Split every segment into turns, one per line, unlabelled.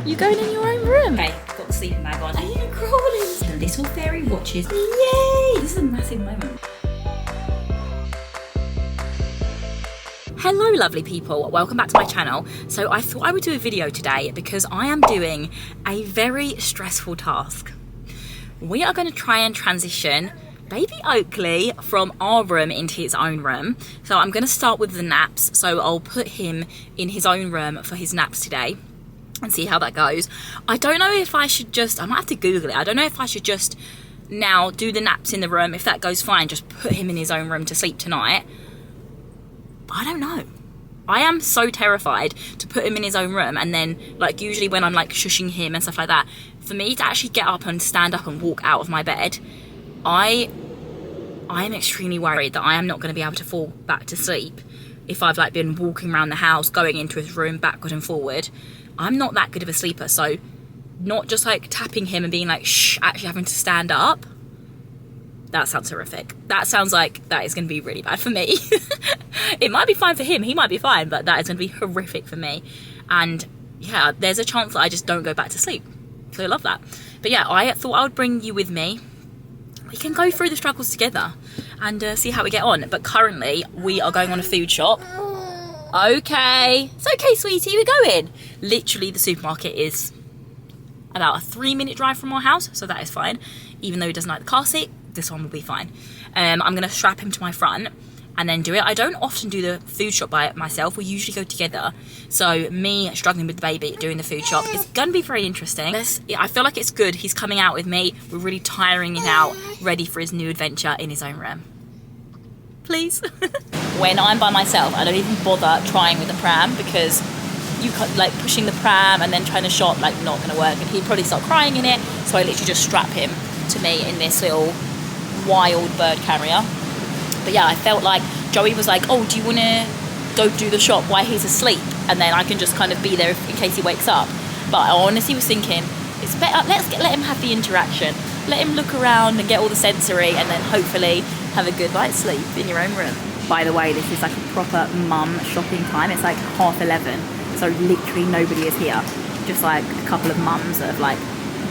You going in your own room?
Okay, got the sleeping bag on.
Are you crawling?
The little fairy watches.
Yay!
This is a massive moment. Hello lovely people, welcome back to my channel. So I thought I would do a video today because I am doing a very stressful task. We are going to try and transition baby Oakley from our room into his own room. So I'm going to start with the naps. So I'll put him in his own room for his naps today and see how that goes. I don't know if I should just, I might have to Google it. I don't know if I should just now do the naps in the room. If that goes fine, just put him in his own room to sleep tonight. I don't know. I am so terrified to put him in his own room, and then like usually when I'm like shushing him and stuff like that, for me to actually get up and stand up and walk out of my bed, I am extremely worried that I am not going to be able to fall back to sleep if I've like been walking around the house, going into his room backward and forward. I'm not that good of a sleeper, so not just like tapping him and being like shh, actually having to stand up. That sounds horrific. That sounds like that is going to be really bad for me. It might be fine for him, he might be fine, but that is going to be horrific for me. And yeah, there's a chance that I just don't go back to sleep. So I love that. But yeah, I thought I would bring you with me. We can go through the struggles together and see how we get on. But currently, we are going on a food shop. Okay. It's okay, sweetie, we're going. Literally, the supermarket is about a 3-minute drive from our house, so that is fine. Even though he doesn't like the car seat, this one will be fine. I'm going to strap him to my front and then do it. I don't often do the food shop by myself. We usually go together. So me struggling with the baby doing the food shop is going to be very interesting. I feel like it's good. He's coming out with me. We're really tiring him out, ready for his new adventure in his own room. Please. When I'm by myself, I don't even bother trying with the pram because you like pushing the pram and then trying to shop, like not going to work, and he'd probably start crying in it. So I literally just strap him to me in this little wild bird carrier. But yeah, I felt like Joey was like, oh, do you want to go do the shop while he's asleep, and then I can just kind of be there in case he wakes up. But I honestly was thinking it's better, let him have the interaction, let him look around and get all the sensory, and then hopefully have a good night's sleep in your own room. By the way, this is like a proper mum shopping time. It's like 11:30, so literally nobody is here, just like a couple of mums that have like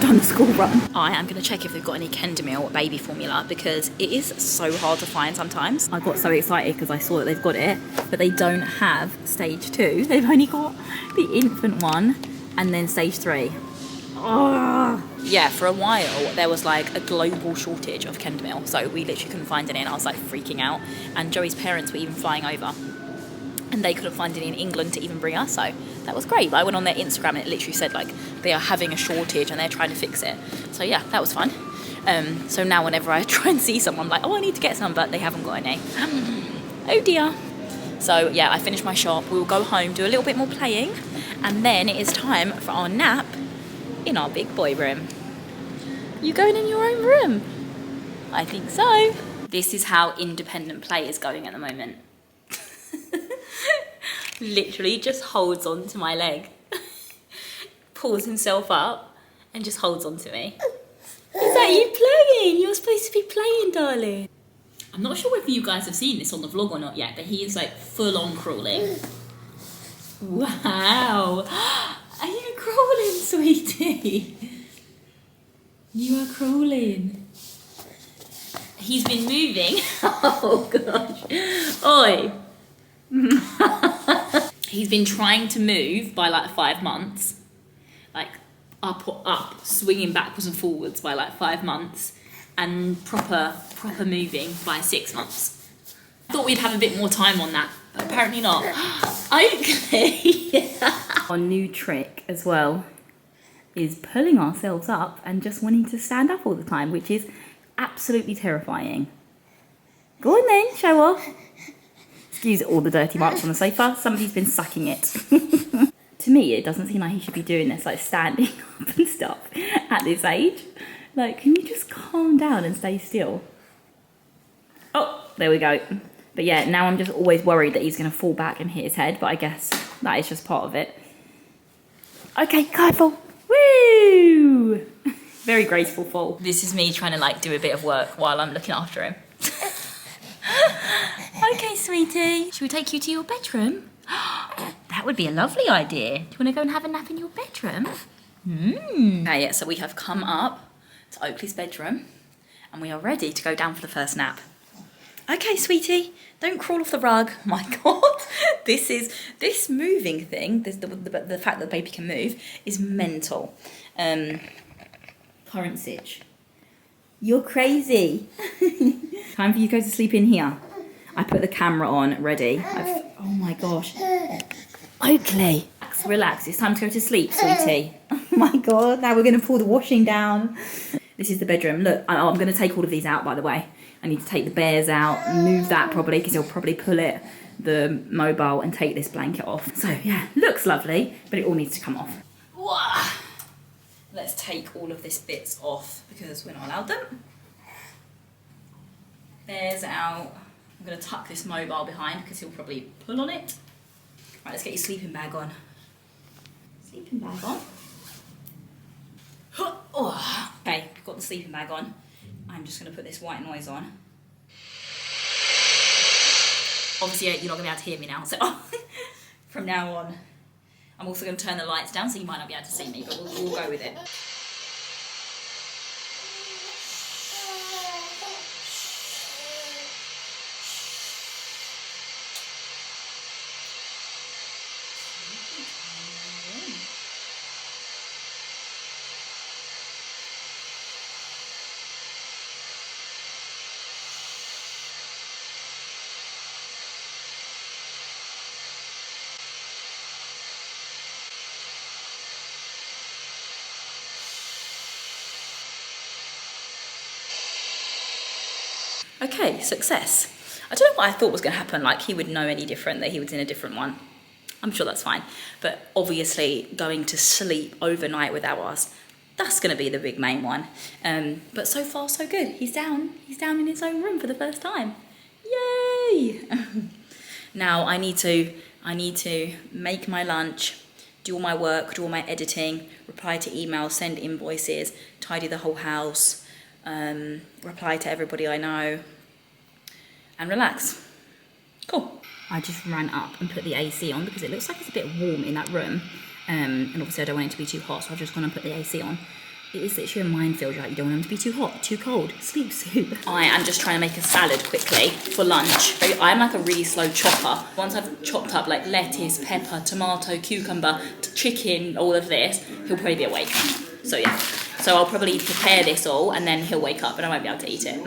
done the school run. I am going to check if they've got any Kendamil baby formula because it is so hard to find sometimes. I got so excited because I saw that they've got it, but they don't have stage 2. They've only got the infant one and then stage 3. Oh. Yeah, for a while there was like a global shortage of Kendamil, so we literally couldn't find any, and I was like freaking out. And Joey's parents were even flying over, and they couldn't find any in England to even bring us, so that was great. But I went on their Instagram and it literally said like they are having a shortage and they're trying to fix it. So yeah, that was fun. So now whenever I try and see someone, I'm like, oh, I need to get some, but they haven't got any. Oh dear. So yeah, I finished my shop. We will go home, do a little bit more playing, and then it is time for our nap in our big boy room. You going in your own room? I think so. This is how independent play is going at the moment. Literally just holds on to my leg, pulls himself up and just holds on to me. Is that you playing? You're supposed to be playing, darling. I'm not sure whether you guys have seen this on the vlog or not yet, but he is like full on crawling. Wow. Are you crawling, sweetie? You are crawling. He's been moving. Oh gosh. Oi. He's been trying to move by like 5 months, like up, swinging backwards and forwards by like 5 months, and proper moving by 6 months. I thought we'd have a bit more time on that, but apparently not. Okay. Our new trick as well is pulling ourselves up and just wanting to stand up all the time, which is absolutely terrifying. Go on then, show off. Excuse all the dirty marks on the sofa. Somebody's been sucking it. To me, it doesn't seem like he should be doing this, like standing up and stuff at this age. Like, can you just calm down and stay still? Oh, there we go. But yeah, now I'm just always worried that he's going to fall back and hit his head, but I guess that is just part of it. Okay, careful. Woo! Very graceful fall. This is me trying to like do a bit of work while I'm looking after him. Okay, sweetie. Should we take you to your bedroom? That would be a lovely idea. Do you want to go and have a nap in your bedroom? Okay, so we have come up to Oakley's bedroom and we are ready to go down for the first nap. Okay, sweetie, don't crawl off the rug. My God, this moving thing, the fact that the baby can move is mental. Current sitch. You're crazy. Time for you to go to sleep in here. I put the camera on, ready. Oh my gosh. Oakley, relax, it's time to go to sleep, sweetie. Oh my God, now we're gonna pull the washing down. This is the bedroom. Look, I'm gonna take all of these out, by the way. I need to take the bears out, move that probably, because he'll probably pull it, the mobile, and take this blanket off. So yeah, looks lovely, but it all needs to come off. Whoa. Let's take all of this bits off because we're not allowed them. Bears out. I'm gonna tuck this mobile behind because he'll probably pull on it. Right, let's get your sleeping bag on. Sleeping bag on. Oh. Okay, got the sleeping bag on. I'm just going to put this white noise on. Obviously, you're not going to be able to hear me now, so from now on. I'm also going to turn the lights down, so you might not be able to see me, but we'll go with it. Okay, success. I don't know what I thought was going to happen, like he would know any different, that he was in a different one. I'm sure that's fine. But obviously going to sleep overnight without us, that's going to be the big main one. But so far so good. He's down in his own room for the first time. Yay! Now I need to make my lunch, do all my work, do all my editing, reply to emails, send invoices, tidy the whole house, reply to everybody I know, and relax. Cool. I just ran up and put the AC on because it looks like it's a bit warm in that room, and obviously I don't want it to be too hot, so I've just gone and put the AC on. It is literally a minefield, right? You don't want them to be too hot, too cold. Sleep soup. I am just trying to make a salad quickly for lunch. I'm like a really slow chopper. Once I've chopped up like lettuce, pepper, tomato, cucumber, chicken, all of this, he'll probably be awake. So yeah. So I'll probably prepare this all and then he'll wake up and I won't be able to eat it.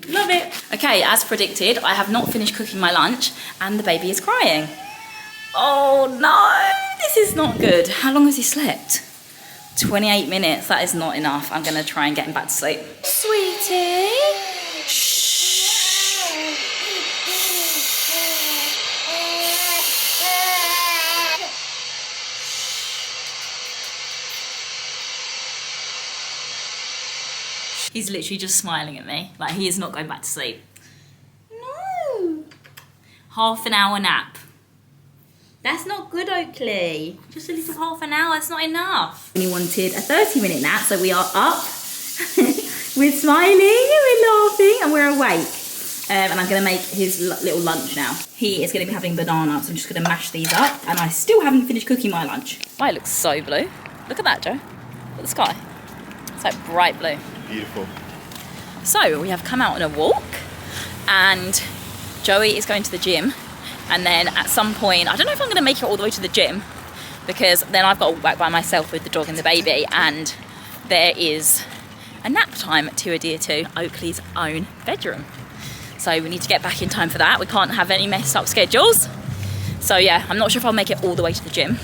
Love it. Okay, as predicted, I have not finished cooking my lunch and the baby is crying. Oh no, this is not good. How long has he slept? 28 minutes, that is not enough. I'm gonna try and get him back to sleep. Sweetie. Shh. He's literally just smiling at me, like he is not going back to sleep. No. Half an hour nap. That's not good, Oakley. Just a little half an hour, that's not enough. We wanted a 30-minute nap, so we are up. We're smiling, we're laughing, and we're awake. And I'm gonna make his little lunch now. He is gonna be having banana, so I'm just gonna mash these up, and I still haven't finished cooking my lunch. Oh, it looks so blue. Look at that, Joe. Look at the sky. It's like bright blue.
Beautiful.
So we have come out on a walk, and Joey is going to the gym. And then at some point, I don't know if I'm going to make it all the way to the gym because then I've got to walk back by myself with the dog and the baby, and there is a nap time to adhere to, Oakley's own bedroom. So we need to get back in time for that. We can't have any messed up schedules. So yeah, I'm not sure if I'll make it all the way to the gym,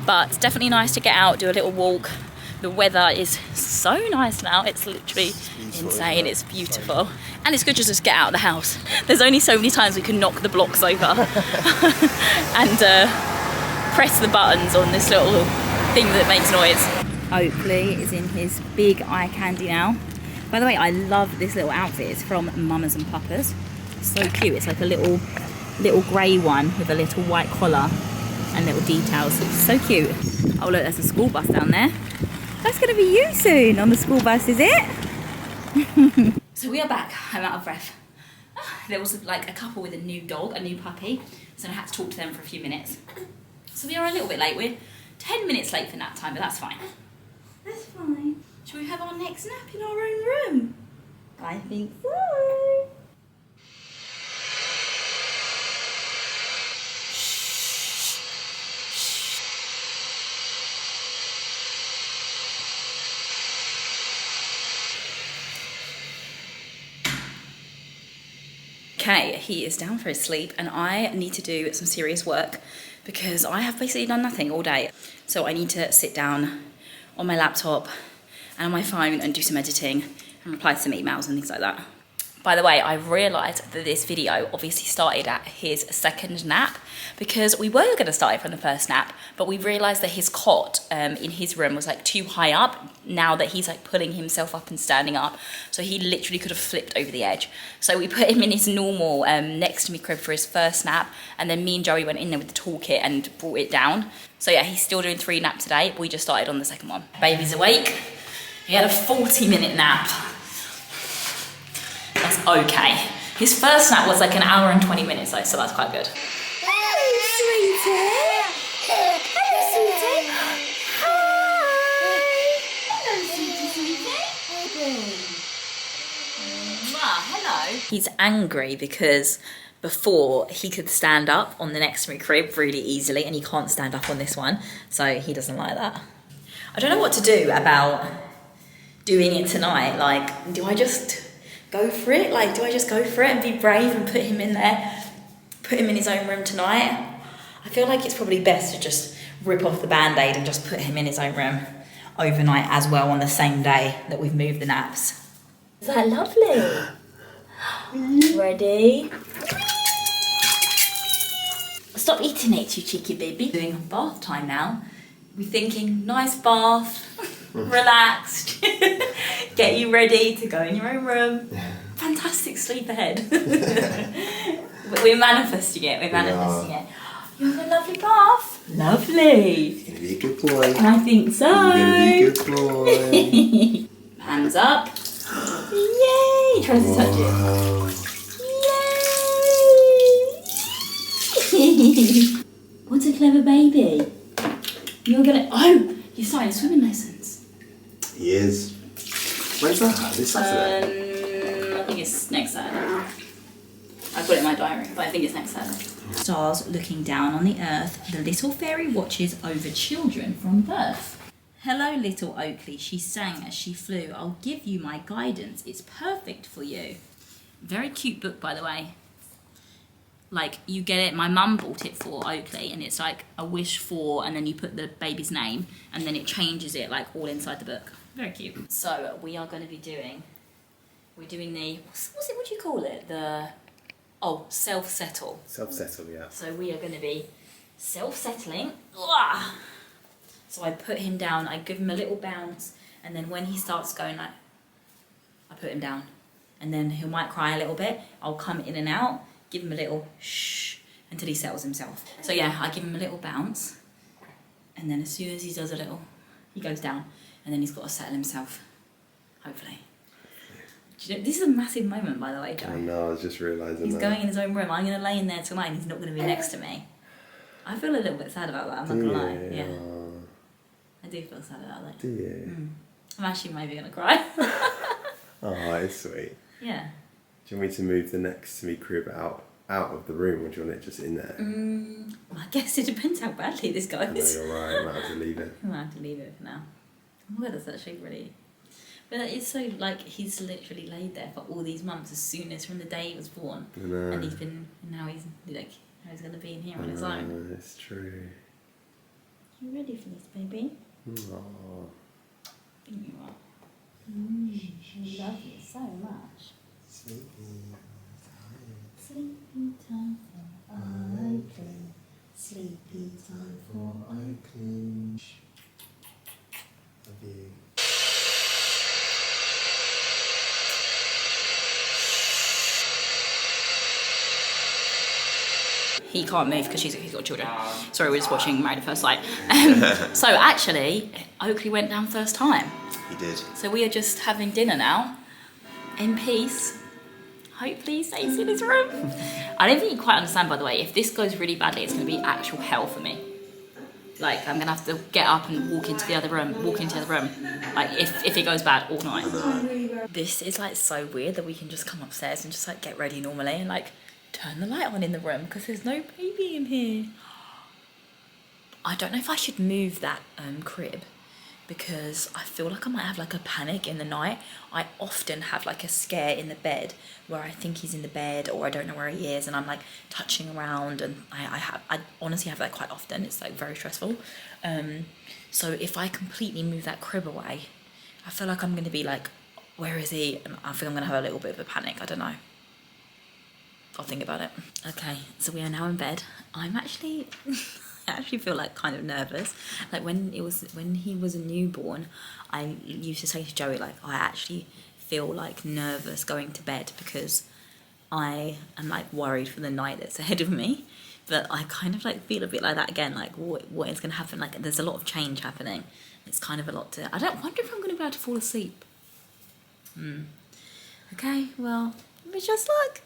but it's definitely nice to get out, do a little walk. The weather is so nice now, it's literally insane, it's beautiful. And it's good just to get out of the house. There's only so many times we can knock the blocks over and press the buttons on this little thing that makes noise. Oakley is in his big eye candy now. By the way, I love this little outfit. It's from Mamas and Papas. It's so cute. It's like a little grey one with a little white collar and little details. It's so cute. Oh look, there's a school bus down there. That's going to be you soon on the school bus, is it? So we are back. I'm out of breath. There was like a couple with a new dog, a new puppy, so I had to talk to them for a few minutes. So we are a little bit late. We're 10 minutes late for nap time, but that's fine. That's fine. Should we have our next nap in our own room? I think so. Okay, he is down for his sleep and I need to do some serious work because I have basically done nothing all day. So I need to sit down on my laptop and on my phone and do some editing and reply to some emails and things like that. By the way, I realised that this video obviously started at his second nap because we were going to start it from the first nap, but we realised that his cot in his room was like too high up now that he's like pulling himself up and standing up. So he literally could have flipped over the edge. So we put him in his normal next to me crib for his first nap, and then me and Joey went in there with the toolkit and brought it down. So yeah, he's still doing 3 naps today. We just started on the second one. Baby's awake. He had a 40-minute nap. That's okay. His first nap was like an hour and 20 minutes though, so that's quite good.
Hello, sweetie. Hello, sweetie. Hi. Hello, sweetie.
Hello. He's angry because before he could stand up on the next to me crib really easily and he can't stand up on this one, so he doesn't like that. I don't know what to do about doing it tonight. Like, do I just go for it? Like, do I just go for it and be brave and put him in there, put him in his own room tonight? I feel like it's probably best to just rip off the band-aid and just put him in his own room overnight as well on the same day that we've moved the naps. Is that lovely? Ready? Stop eating it, you cheeky baby. Doing bath time now. We're thinking nice bath, relaxed, get you ready to go in your own room. Fantastic sleep ahead. We're manifesting it, we're manifesting it. You have a lovely bath. Lovely.
You're gonna be a good boy.
I think so.
You're gonna be a good boy.
Hands up. Yay! He tries to touch it. Yay! What a clever baby. You're gonna, oh, you're starting swimming lessons.
He is. When's that? This Saturday?
I think it's next Saturday. I put it in my diary, but I think it's next Saturday. Stars looking down on the earth, the little fairy watches over children from birth. Hello, little Oakley, she sang as she flew. I'll give you my guidance, it's perfect for you. Very cute book, by the way. Like, you get it, my mum bought it for Oakley, and it's like a wish for, and then you put the baby's name, and then it changes it like all inside the book. Very cute. So we are going to be doing, we're doing the, what's it, what do you call it? The, oh, self-settle.
Self-settle, yeah.
So we are going to be self-settling. So I put him down, I give him a little bounce, and then when he starts going like, I put him down. And then he might cry a little bit, I'll come in and out, give him a little shh, until he settles himself. So yeah, I give him a little bounce, and then as soon as he does a little, he goes down, and then he's got to settle himself, hopefully. Do you know, this is a massive moment, by the way, Joe.
I know, I was just realising
He's
that.
going in his own room. I'm going to lay in there tonight and he's not going to be next to me. I feel a little bit sad about that, I'm not going to lie. Yeah. I do feel sad about that.
Do you?
I'm actually maybe going to cry.
Oh, it's sweet.
Yeah.
Do you want me to move the next to me crib out of the room, or do you want it just in there?
I guess it depends how badly this goes.
No, you're right, I might have to leave it.
I might have to leave it for now. Oh my god, that's actually really... But it's so, like, he's literally laid there for all these months as soon as from the day he was born.
I know.
And he's been, now he's, like, now he's going to be in here on his own.
It's true.
You ready for this, baby?
Aww.
I think you are. I love you so much.
Sleepy
time for Oakley. Sleepy time for
Oakley. Love you.
He can't move because he's got children. Sorry, we're just watching Married at First Sight. So actually, Oakley went down first time.
He did.
So we are just having dinner now, in peace. Hopefully he stays in his room. I don't think you quite understand, by the way, if this goes really badly, it's going to be actual hell for me. Like, I'm gonna have to get up and walk into the other room, like if it goes bad all night. This is like so weird that we can just come upstairs and just like get ready normally and like turn the light on in the room because there's no baby in here. I don't know if I should move that crib because I feel like I might have like a panic in the night. I often have like a scare in the bed where I think he's in the bed or I don't know where he is and I'm like touching around, and I honestly have that quite often. It's like very stressful. So if I completely move that crib away, I feel like I'm going to be like, where is he? And I think I'm going to have a little bit of a panic. I don't know. I'll think about it. Okay, so we are now in bed. I'm actually... I actually feel like kind of nervous. Like when he was a newborn, I used to say to Joey, like, I actually feel like nervous going to bed because I am like worried for the night that's ahead of me. But I kind of like feel a bit like that again, like what is going to happen. Like there's a lot of change happening. It's kind of a lot to... I don't wonder if I'm going to be able to fall asleep. Okay, well, let me just look.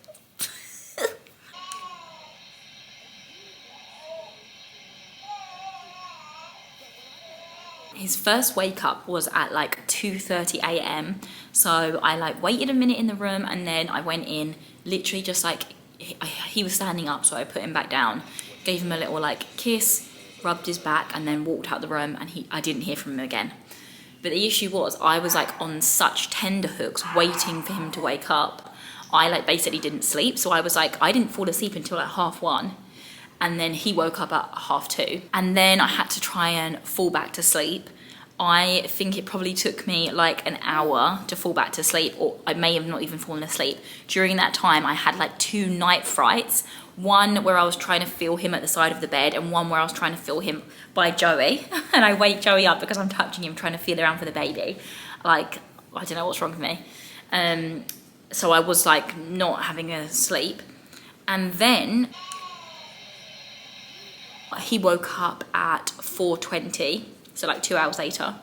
His first wake up was at like 2:30 a.m. So I like waited a minute in the room and then I went in, literally just like, he was standing up, so I put him back down, gave him a little like kiss, rubbed his back and then walked out the room, and I didn't hear from him again. But the issue was I was like on such tender hooks waiting for him to wake up. I like basically didn't sleep, so I was like, I didn't fall asleep until like 1:30. And then he woke up at 2:30. And then I had to try and fall back to sleep. I think it probably took me like an hour to fall back to sleep, or I may have not even fallen asleep. During that time, I had like 2 night frights. One where I was trying to feel him at the side of the bed, and one where I was trying to feel him by Joey. And I wake Joey up because I'm touching him, trying to feel around for the baby. Like, I don't know what's wrong with me. So I was like not having a sleep. And then he woke up at 4:20, so like 2 hours later.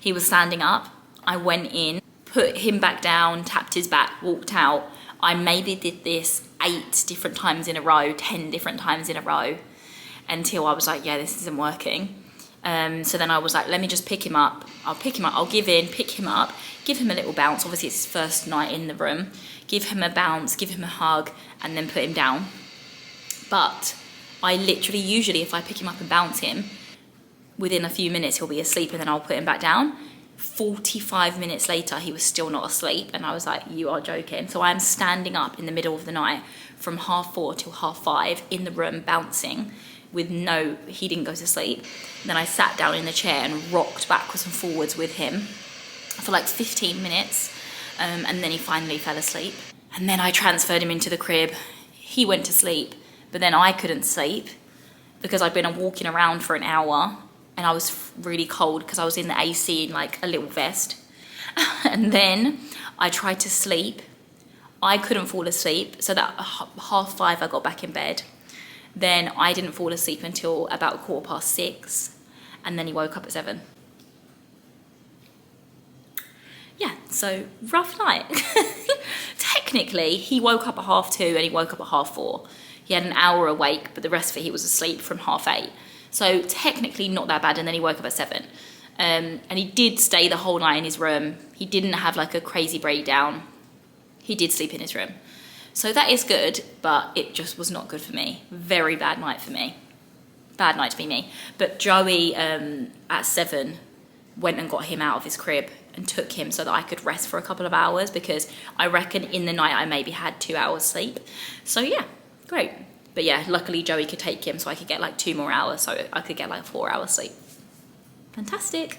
He was standing up. I went in, put him back down, tapped his back, walked out. I maybe did this 8 different times in a row, 10 different times in a row, until I was like, yeah, this isn't working. So then I was like, let me just pick him up. I'll pick him up, I'll give in, pick him up, give him a little bounce. Obviously it's his first night in the room. Give him a bounce, give him a hug, and then put him down. But I literally, usually if I pick him up and bounce him, within a few minutes he'll be asleep and then I'll put him back down. 45 minutes later he was still not asleep, and I was like, you are joking. So I'm standing up in the middle of the night from 4:30 till 5:30 in the room bouncing with he didn't go to sleep. Then I sat down in the chair and rocked backwards and forwards with him for like 15 minutes, and then he finally fell asleep. And then I transferred him into the crib. He went to sleep, but then I couldn't sleep because I'd been walking around for an hour and I was really cold because I was in the AC in like a little vest. And then I tried to sleep. I couldn't fall asleep, so that 5:30 I got back in bed. Then I didn't fall asleep until about 6:15, and then he woke up at 7. Yeah, so rough night. Technically, he woke up at 2:30 and he woke up at 4:30. He had an hour awake, but the rest of it he was asleep from 8:30. So technically not that bad, and then he woke up at 7. And he did stay the whole night in his room. He didn't have like a crazy breakdown. He did sleep in his room. So that is good, but it just was not good for me. Very bad night for me. Bad night to be me. But Joey, at 7, went and got him out of his crib and took him so that I could rest for a couple of hours, because I reckon in the night I maybe had 2 hours sleep. So yeah, great. But yeah, luckily Joey could take him so I could get like 2 more hours, so I could get like 4 hours sleep. Fantastic.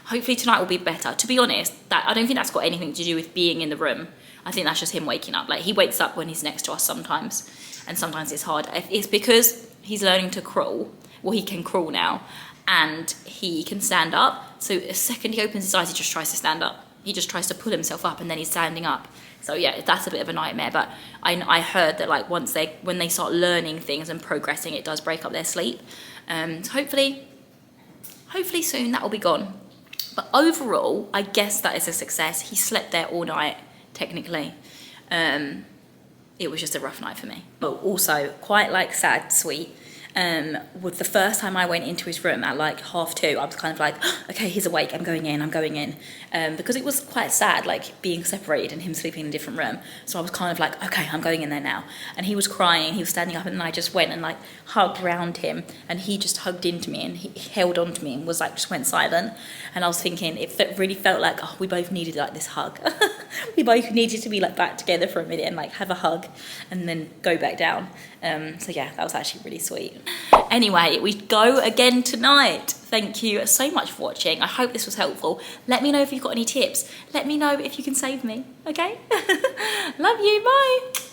Hopefully tonight will be better. To be honest, I don't think that's got anything to do with being in the room. I think that's just him waking up. Like, he wakes up when he's next to us sometimes, and sometimes it's hard. It's because he's learning to crawl. Well, he can crawl now, and he can stand up. So the second he opens his eyes, he just tries to stand up. He just tries to pull himself up, and then he's standing up. So yeah, that's a bit of a nightmare. But I heard that like when they start learning things and progressing, it does break up their sleep. So hopefully soon that will be gone. But overall, I guess that is a success. He slept there all night, technically. It was just a rough night for me. But also quite like sad, sweet. with the first time I went into his room at like 2:30, I was kind of like, okay, he's awake, I'm going in, because it was quite sad, like being separated and him sleeping in a different room. So I was kind of like, okay, I'm going in there now. And he was crying, he was standing up, and then I just went and like hugged around him, and he just hugged into me, and he held on to me and was like, just went silent. And I was thinking, really felt like, oh, we both needed like this hug. We both needed to be like back together for a minute and like have a hug and then go back down. So yeah, that was actually really sweet. Anyway, we go again tonight. Thank you so much for watching. I hope this was helpful. Let me know if you've got any tips. Let me know if you can save me, okay? Love you, bye.